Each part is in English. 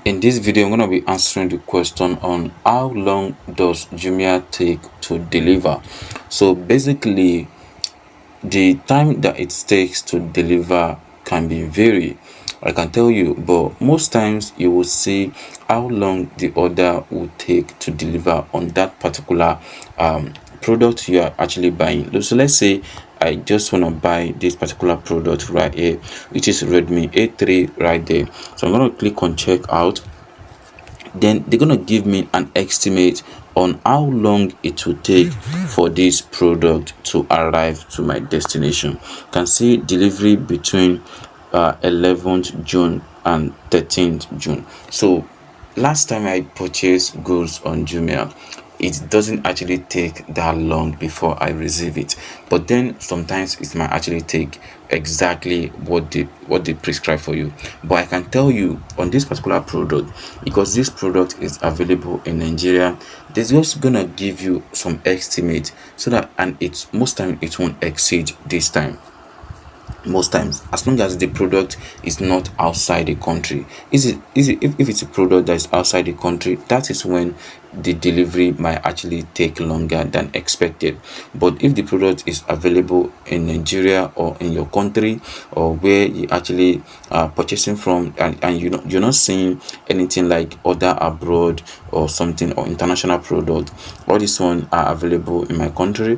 In this video, I'm going to be answering the question on how long does Jumia take to deliver. So basically, the time that it takes to deliver can be vary. I can tell you, but most times you will see how long the order will take to deliver on that particular product you are actually buying. So let's say I just want to buy this particular product right here, which is Redmi A3 right there. So I'm going to click on checkout. Then they're gonna give me an estimate on how long it will take for this product to arrive to my destination. You can see delivery between 11th June and 13th June. So last time I purchased goods on Jumia, it doesn't actually take that long before I receive it, but then sometimes it might actually take exactly what they prescribe for you. But I can tell you on this particular product, because this product is available in Nigeria, they're just gonna give you some estimate so that, and it's most time it won't exceed this time. Most times, as long as the product is not outside the country. If it's a product that is outside the country, that is when the delivery might actually take longer than expected. But if the product is available in Nigeria or in your country, or where you actually are purchasing from, and you're not seeing anything like order abroad or something, or international product, all these ones are available in my country,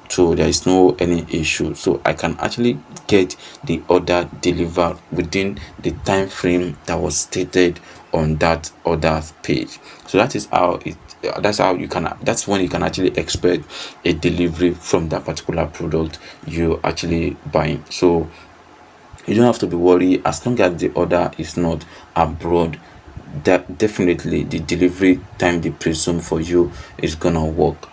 so there is no any issue. So I can actually get the order delivered within the time frame that was stated on that order page. So that is how it that's how you can that's when you can actually expect a delivery from that particular product you actually buying. So you don't have to be worried as long as the order is not abroad. That definitely the delivery time they presume for you is gonna work.